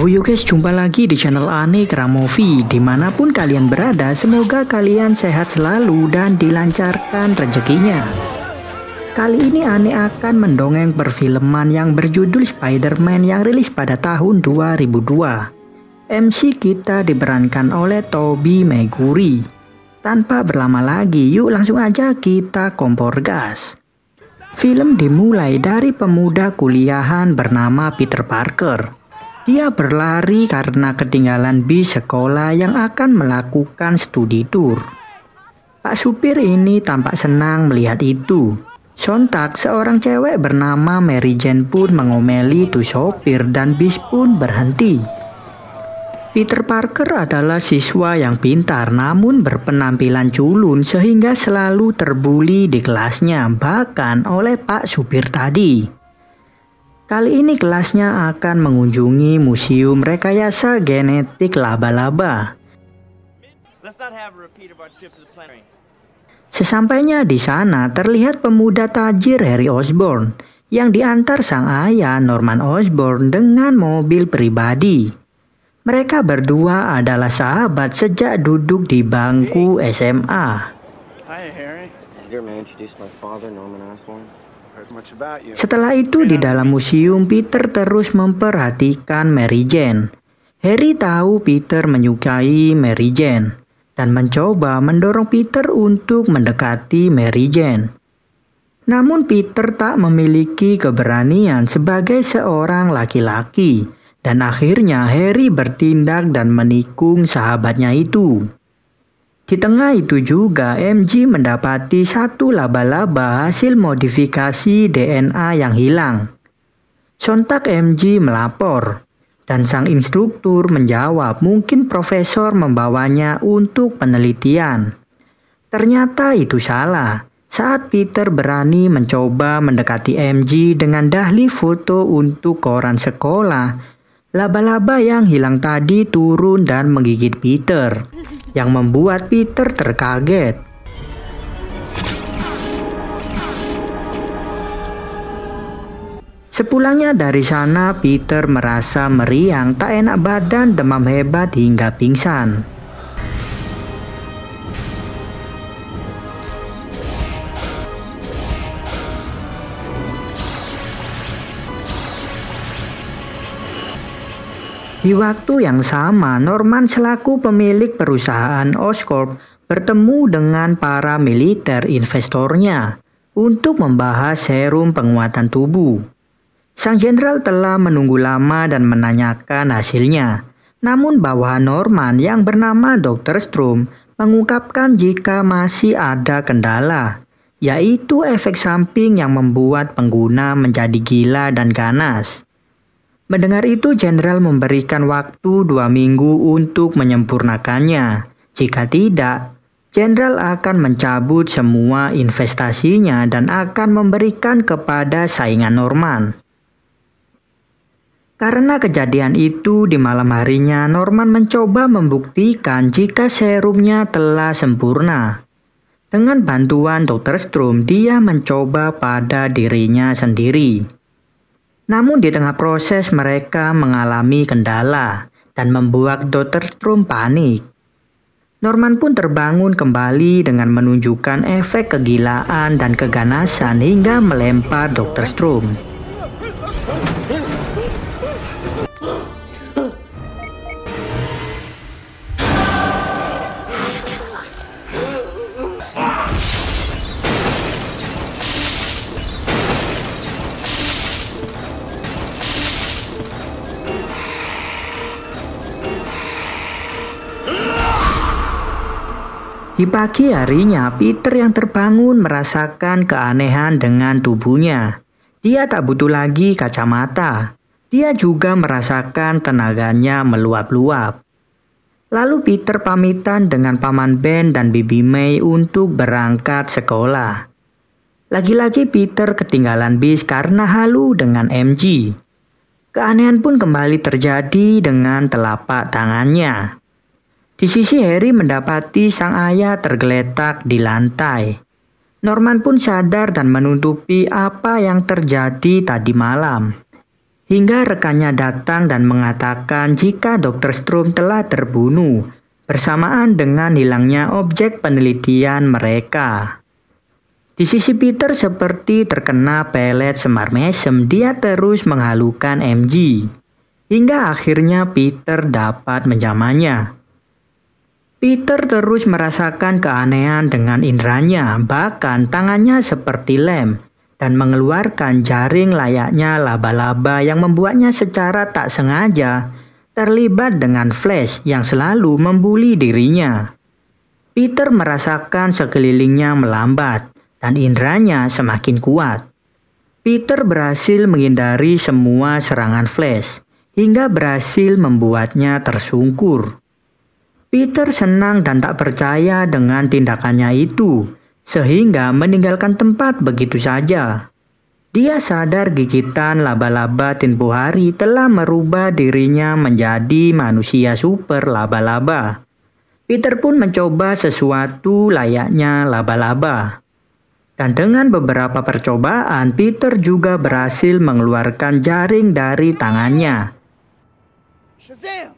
Oh yo guys, jumpa lagi di channel Ane Kramovi. Dimanapun kalian berada, semoga kalian sehat selalu dan dilancarkan rezekinya. Kali ini Ane akan mendongeng perfilman yang berjudul Spider-Man yang rilis pada tahun 2002. MC kita diperankan oleh Tobey Maguire. Tanpa berlama lagi, yuk langsung aja kita kompor gas. Film dimulai dari pemuda kuliahan bernama Peter Parker. Dia berlari karena ketinggalan bis sekolah yang akan melakukan studi tour. Pak supir ini tampak senang melihat itu. Sontak seorang cewek bernama Mary Jane pun mengomeli tuh sopir dan bis pun berhenti. Peter Parker adalah siswa yang pintar namun berpenampilan culun sehingga selalu terbuli di kelasnya, bahkan oleh Pak supir tadi. Kali ini kelasnya akan mengunjungi museum rekayasa genetik laba-laba. Sesampainya di sana terlihat pemuda tajir Harry Osborn yang diantar sang ayah Norman Osborn dengan mobil pribadi. Mereka berdua adalah sahabat sejak duduk di bangku SMA. Hi, Harry. Here, may I introduce my father, Norman Osborn? Setelah itu di dalam museum Peter terus memperhatikan Mary Jane. Harry tahu Peter menyukai Mary Jane dan mencoba mendorong Peter untuk mendekati Mary Jane. Namun Peter tak memiliki keberanian sebagai seorang laki-laki dan akhirnya Harry bertindak dan menikung sahabatnya itu. Di tengah itu juga MJ mendapati satu laba-laba hasil modifikasi DNA yang hilang. Sontak MJ melapor dan sang instruktur menjawab mungkin profesor membawanya untuk penelitian. Ternyata itu salah. Saat Peter berani mencoba mendekati MJ dengan dahly foto untuk koran sekolah, laba-laba yang hilang tadi turun dan menggigit Peter, yang membuat Peter terkaget. Sepulangnya dari sana, Peter merasa meriang, tak enak badan, demam hebat hingga pingsan. Di waktu yang sama, Norman selaku pemilik perusahaan Oscorp bertemu dengan para militer investornya untuk membahas serum penguatan tubuh. Sang jenderal telah menunggu lama dan menanyakan hasilnya. Namun bawahan Norman yang bernama Dr. Strom mengungkapkan jika masih ada kendala, yaitu efek samping yang membuat pengguna menjadi gila dan ganas. Mendengar itu, jenderal memberikan waktu 2 minggu untuk menyempurnakannya. Jika tidak, jenderal akan mencabut semua investasinya dan akan memberikan kepada saingan Norman. Karena kejadian itu, di malam harinya Norman mencoba membuktikan jika serumnya telah sempurna. Dengan bantuan Dr. Strom, dia mencoba pada dirinya sendiri. Namun di tengah proses mereka mengalami kendala dan membuat Dr. Strom panik. Norman pun terbangun kembali dengan menunjukkan efek kegilaan dan keganasan hingga melempar Dr. Strom. Di pagi harinya, Peter yang terbangun merasakan keanehan dengan tubuhnya. Dia tak butuh lagi kacamata. Dia juga merasakan tenaganya meluap-luap. Lalu Peter pamitan dengan Paman Ben dan Bibi May untuk berangkat sekolah. Lagi-lagi Peter ketinggalan bis karena halu dengan MJ. Keanehan pun kembali terjadi dengan telapak tangannya. Di sisi Harry mendapati sang ayah tergeletak di lantai. Norman pun sadar dan menutupi apa yang terjadi tadi malam. hingga rekannya datang dan mengatakan jika Dr. Strom telah terbunuh, bersamaan dengan hilangnya objek penelitian mereka. Di sisi Peter seperti terkena pelet semar mesem, dia terus menghalukan MG, hingga akhirnya Peter dapat menjamahnya. Peter terus merasakan keanehan dengan inderanya, bahkan tangannya seperti lem, dan mengeluarkan jaring layaknya laba-laba yang membuatnya secara tak sengaja terlibat dengan Flash yang selalu membuli dirinya. Peter merasakan sekelilingnya melambat dan inderanya semakin kuat. Peter berhasil menghindari semua serangan Flash hingga berhasil membuatnya tersungkur. Peter senang dan tak percaya dengan tindakannya itu, sehingga meninggalkan tempat begitu saja. Dia sadar gigitan laba-laba tempo hari telah merubah dirinya menjadi manusia super laba-laba. Peter pun mencoba sesuatu layaknya laba-laba. Dan dengan beberapa percobaan, Peter juga berhasil mengeluarkan jaring dari tangannya. Shazam!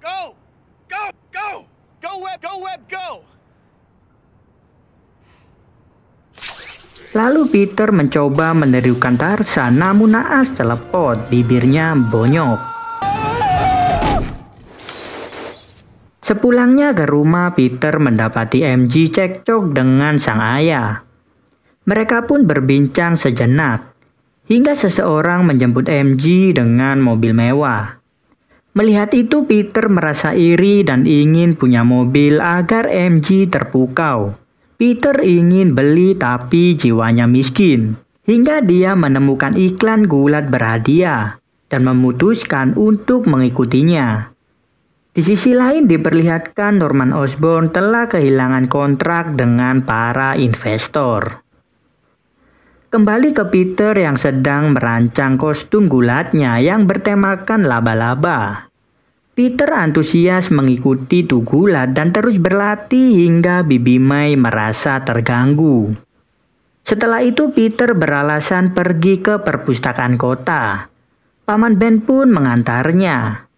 Go! Go! Go! Go web! Go web! Go! Lalu Peter mencoba menirukan Tarzan, namun naas teleport, bibirnya bonyok. Sepulangnya ke rumah, Peter mendapati MG cekcok dengan sang ayah. Mereka pun berbincang sejenak, hingga seseorang menjemput MG dengan mobil mewah. Melihat itu, Peter merasa iri dan ingin punya mobil agar MG terpukau. Peter ingin beli tapi jiwanya miskin, hingga dia menemukan iklan gulat berhadiah dan memutuskan untuk mengikutinya. Di sisi lain diperlihatkan Norman Osborn telah kehilangan kontrak dengan para investor. Kembali ke Peter yang sedang merancang kostum gulatnya yang bertemakan laba-laba. Peter antusias mengikuti tuh gulat dan terus berlatih hingga Bibi May merasa terganggu. Setelah itu Peter beralasan pergi ke perpustakaan kota. Paman Ben pun mengantarnya.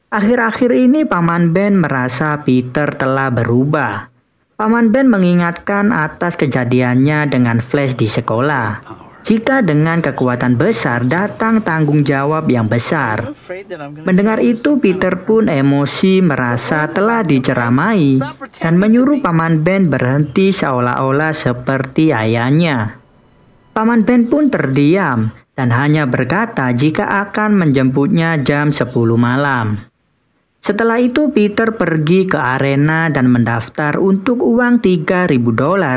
Akhir-akhir ini Paman Ben merasa Peter telah berubah. Paman Ben mengingatkan atas kejadiannya dengan Flash di sekolah. Jika dengan kekuatan besar datang tanggung jawab yang besar. Mendengar itu Peter pun emosi merasa telah diceramai dan menyuruh Paman Ben berhenti seolah-olah seperti ayahnya. Paman Ben pun terdiam dan hanya berkata jika akan menjemputnya jam 10 malam. Setelah itu Peter pergi ke arena dan mendaftar untuk uang $3.000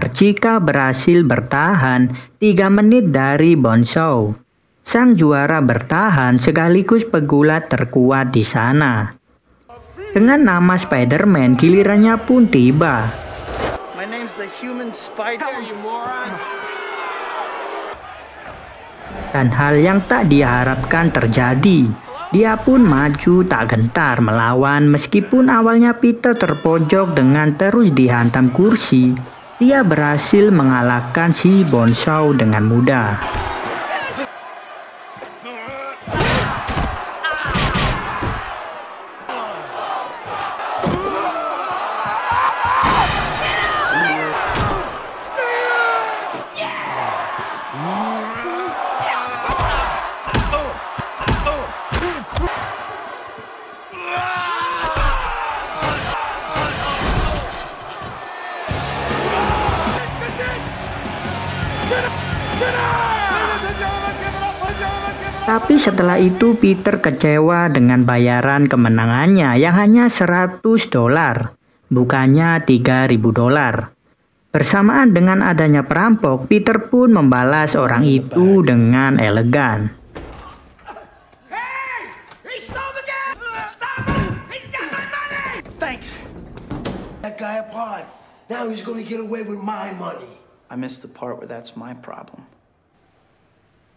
jika berhasil bertahan 3 menit dari Boneshaw. Sang juara bertahan sekaligus pegulat terkuat di sana. Dengan nama Spider-Man, gilirannya pun tiba. My name's the Human Spider, you moron! Dan hal yang tak diharapkan terjadi. Dia pun maju tak gentar melawan meskipun awalnya Peter terpojok dengan terus dihantam kursi. Dia berhasil mengalahkan si Boneshaw dengan mudah. Tapi setelah itu Peter kecewa dengan bayaran kemenangannya yang hanya $100, bukannya $3.000. Bersamaan dengan adanya perampok, Peter pun membalas orang itu dengan elegan. Hey! He stole the gun! Stop him! He's got my money! Thanks. That guy apart. Now he's gonna get away with my money. I missed the part where that's my problem.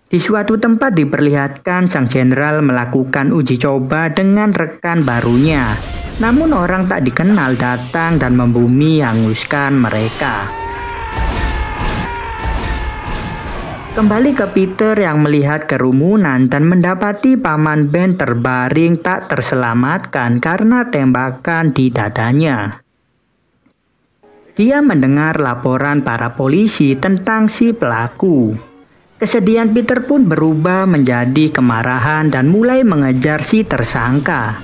Di suatu tempat diperlihatkan sang jenderal melakukan uji coba dengan rekan barunya. Namun orang tak dikenal datang dan membumi hanguskan mereka. Kembali ke Peter yang melihat kerumunan dan mendapati Paman Ben terbaring tak terselamatkan karena tembakan di dadanya. Dia mendengar laporan para polisi tentang si pelaku. Kesedihan Peter pun berubah menjadi kemarahan dan mulai mengejar si tersangka.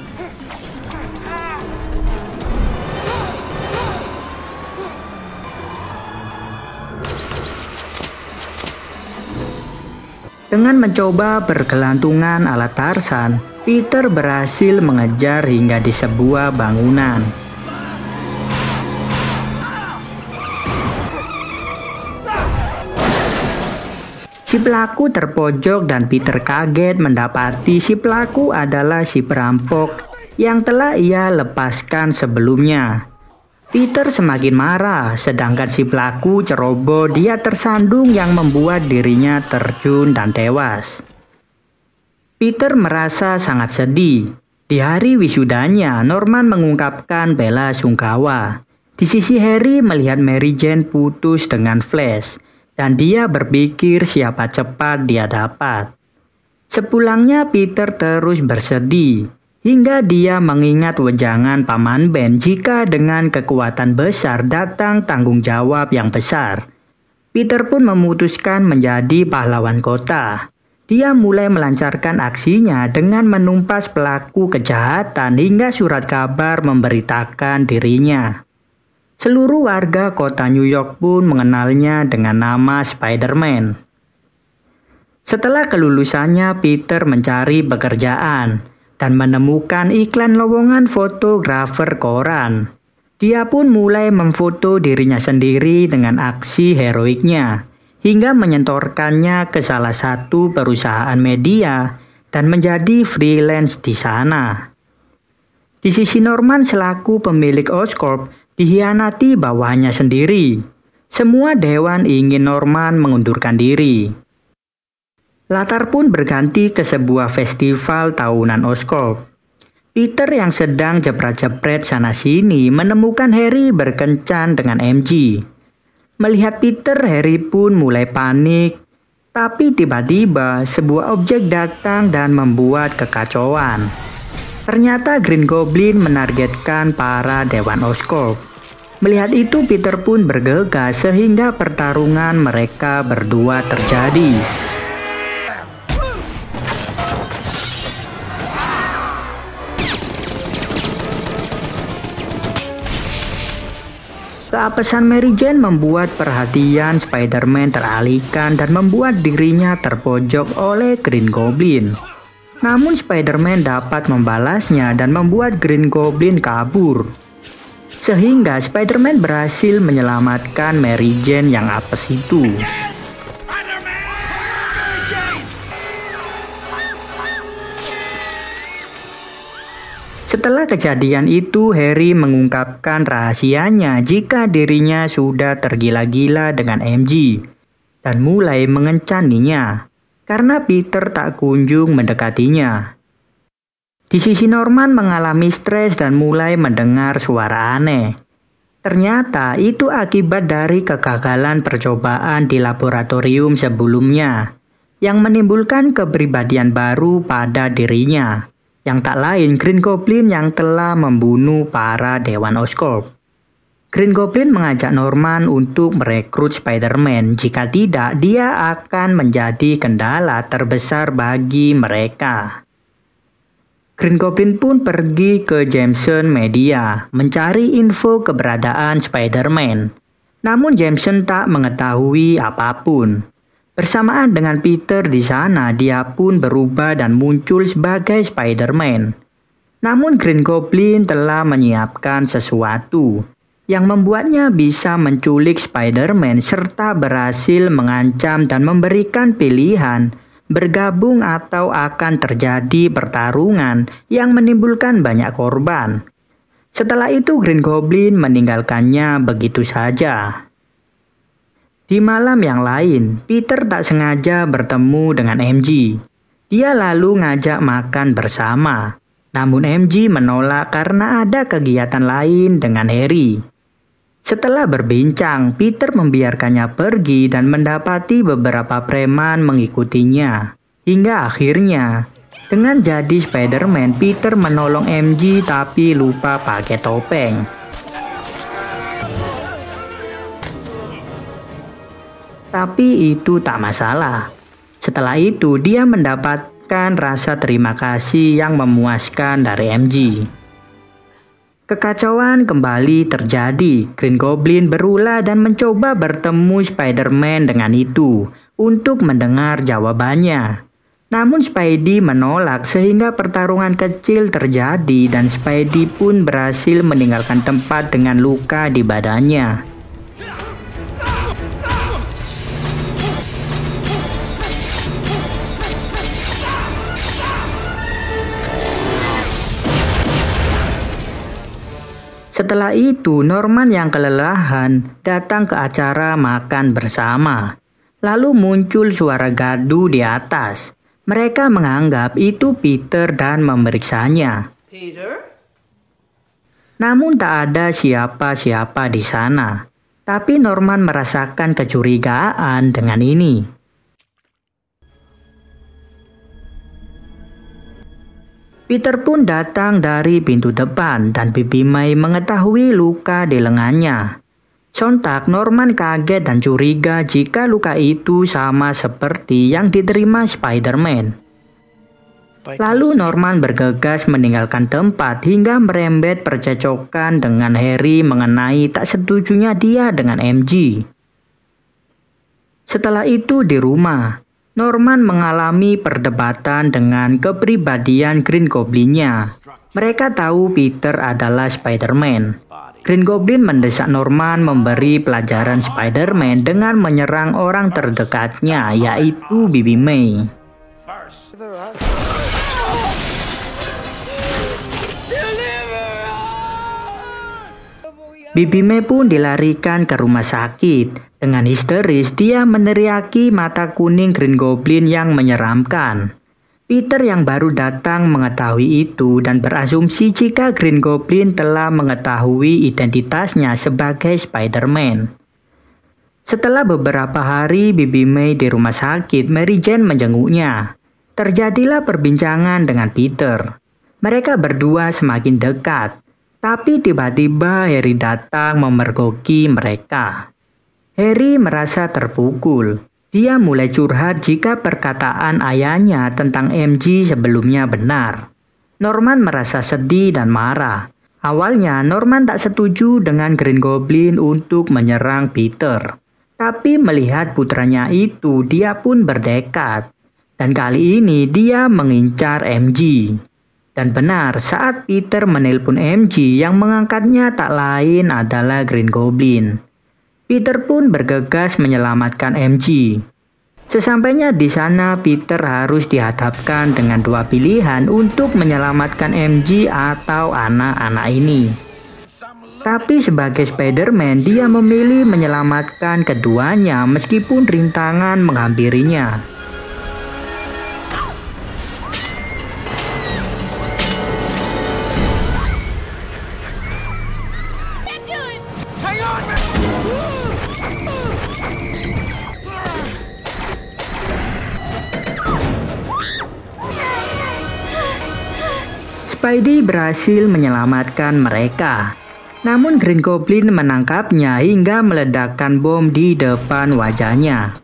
Dengan mencoba bergelantungan ala Tarzan, Peter berhasil mengejar hingga di sebuah bangunan. Si pelaku terpojok dan Peter kaget mendapati si pelaku adalah si perampok yang telah ia lepaskan sebelumnya. Peter semakin marah, sedangkan si pelaku ceroboh dia tersandung yang membuat dirinya terjun dan tewas. Peter merasa sangat sedih. Di hari wisudanya, Norman mengungkapkan bela sungkawa. Di sisi Harry melihat Mary Jane putus dengan Flash, dan dia berpikir siapa cepat dia dapat. Sepulangnya Peter terus bersedih, hingga dia mengingat wejangan Paman Ben jika dengan kekuatan besar datang tanggung jawab yang besar. Peter pun memutuskan menjadi pahlawan kota. Dia mulai melancarkan aksinya dengan menumpas pelaku kejahatan hingga surat kabar memberitakan dirinya. Seluruh warga kota New York pun mengenalnya dengan nama Spider-Man. Setelah kelulusannya, Peter mencari pekerjaan dan menemukan iklan lowongan fotografer koran. Dia pun mulai memfoto dirinya sendiri dengan aksi heroiknya, hingga menyentorkannya ke salah satu perusahaan media dan menjadi freelance di sana. Di sisi Norman selaku pemilik Oscorp dihianati bawahannya sendiri. Semua dewan ingin Norman mengundurkan diri. Latar pun berganti ke sebuah festival tahunan Oscorp. Peter yang sedang jepret-jepret sana-sini menemukan Harry berkencan dengan MJ. Melihat Peter, Harry pun mulai panik. Tapi tiba-tiba sebuah objek datang dan membuat kekacauan. Ternyata Green Goblin menargetkan para dewan Oscorp. Melihat itu Peter pun bergegas sehingga pertarungan mereka berdua terjadi. Keapesan Mary Jane membuat perhatian Spider-Man teralihkan dan membuat dirinya terpojok oleh Green Goblin. Namun Spider-Man dapat membalasnya dan membuat Green Goblin kabur. Sehingga Spider-Man berhasil menyelamatkan Mary Jane yang apes itu. Setelah kejadian itu, Harry mengungkapkan rahasianya jika dirinya sudah tergila-gila dengan MJ dan mulai mengencaninya karena Peter tak kunjung mendekatinya. Di sisi Norman mengalami stres dan mulai mendengar suara aneh. Ternyata itu akibat dari kegagalan percobaan di laboratorium sebelumnya yang menimbulkan kepribadian baru pada dirinya. Yang tak lain Green Goblin yang telah membunuh para dewan Oscorp. Green Goblin mengajak Norman untuk merekrut Spider-Man, jika tidak dia akan menjadi kendala terbesar bagi mereka. Green Goblin pun pergi ke Jameson Media mencari info keberadaan Spider-Man. Namun Jameson tak mengetahui apapun. Bersamaan dengan Peter di sana, dia pun berubah dan muncul sebagai Spider-Man. Namun Green Goblin telah menyiapkan sesuatu yang membuatnya bisa menculik Spider-Man serta berhasil mengancam dan memberikan pilihan bergabung atau akan terjadi pertarungan yang menimbulkan banyak korban. Setelah itu Green Goblin meninggalkannya begitu saja. Di malam yang lain, Peter tak sengaja bertemu dengan MJ. Dia lalu ngajak makan bersama. Namun MJ menolak karena ada kegiatan lain dengan Harry. Setelah berbincang, Peter membiarkannya pergi dan mendapati beberapa preman mengikutinya. Hingga akhirnya, dengan jadi Spider-Man, Peter menolong MJ tapi lupa pakai topeng. Tapi itu tak masalah. Setelah itu, dia mendapatkan rasa terima kasih yang memuaskan dari MJ. Kekacauan kembali terjadi. Green Goblin berulah dan mencoba bertemu Spider-Man dengan itu untuk mendengar jawabannya. Namun Spidey menolak sehingga pertarungan kecil terjadi dan Spidey pun berhasil meninggalkan tempat dengan luka di badannya. Setelah itu, Norman yang kelelahan datang ke acara makan bersama. Lalu muncul suara gaduh di atas. Mereka menganggap itu Peter dan memeriksanya. Peter? Namun tak ada siapa-siapa di sana. Tapi Norman merasakan kecurigaan dengan ini. Peter pun datang dari pintu depan dan Bibi May mengetahui luka di lengannya. Sontak Norman kaget dan curiga jika luka itu sama seperti yang diterima Spider-Man. Lalu Norman bergegas meninggalkan tempat hingga merembet percecokan dengan Harry mengenai tak setujunya dia dengan MJ. Setelah itu di rumah, Norman mengalami perdebatan dengan kepribadian Green Goblin-nya. Mereka tahu Peter adalah Spider-Man. Green Goblin mendesak Norman memberi pelajaran Spider-Man dengan menyerang orang terdekatnya, yaitu Bibi May. Bibi May pun dilarikan ke rumah sakit. Dengan histeris, dia meneriaki mata kuning Green Goblin yang menyeramkan. Peter yang baru datang mengetahui itu dan berasumsi jika Green Goblin telah mengetahui identitasnya sebagai Spider-Man. Setelah beberapa hari Bibi May di rumah sakit, Mary Jane menjenguknya. Terjadilah perbincangan dengan Peter. Mereka berdua semakin dekat, tapi tiba-tiba Harry datang memergoki mereka. Harry merasa terpukul. Dia mulai curhat jika perkataan ayahnya tentang MJ sebelumnya benar. Norman merasa sedih dan marah. Awalnya Norman tak setuju dengan Green Goblin untuk menyerang Peter. Tapi melihat putranya itu, dia pun berdekat. Dan kali ini dia mengincar MJ. Dan benar, saat Peter menelpon MJ, yang mengangkatnya tak lain adalah Green Goblin. Peter pun bergegas menyelamatkan MJ. Sesampainya di sana, Peter harus dihadapkan dengan dua pilihan untuk menyelamatkan MJ atau anak-anak ini. Tapi sebagai Spider-Man, dia memilih menyelamatkan keduanya meskipun rintangan menghampirinya. Spidey berhasil menyelamatkan mereka. Namun Green Goblin menangkapnya hingga meledakkan bom di depan wajahnya.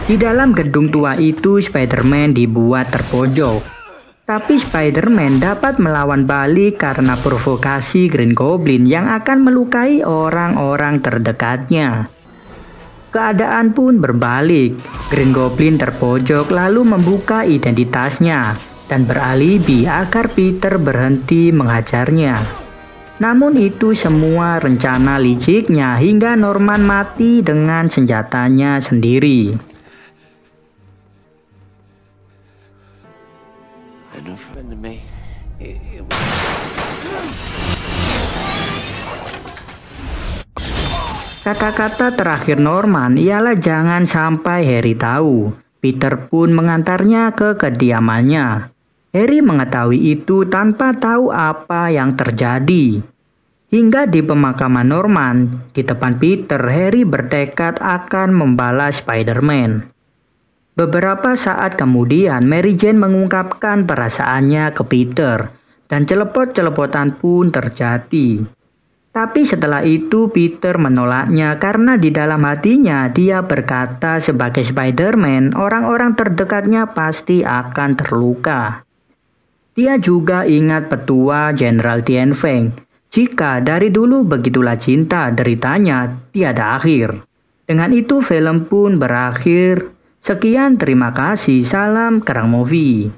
Di dalam gedung tua itu, Spider-Man dibuat terpojok. Tapi Spider-Man dapat melawan balik karena provokasi Green Goblin yang akan melukai orang-orang terdekatnya. Keadaan pun berbalik. Green Goblin terpojok lalu membuka identitasnya dan beralibi agar Peter berhenti menghajarnya. Namun itu semua rencana liciknya hingga Norman mati dengan senjatanya sendiri. Kata-kata terakhir Norman ialah jangan sampai Harry tahu. Peter pun mengantarnya ke kediamannya. Harry mengetahui itu tanpa tahu apa yang terjadi. Hingga di pemakaman Norman, di depan Peter, Harry bertekad akan membalas Spider-Man. Beberapa saat kemudian, Mary Jane mengungkapkan perasaannya ke Peter, dan celepot-celepotan pun terjadi. Tapi setelah itu Peter menolaknya karena di dalam hatinya dia berkata sebagai Spider-Man, orang-orang terdekatnya pasti akan terluka. Dia juga ingat petua Jenderal Tien Feng, jika dari dulu begitulah cinta, deritanya tiada akhir. Dengan itu film pun berakhir. Sekian, terima kasih, salam Kerang Movie.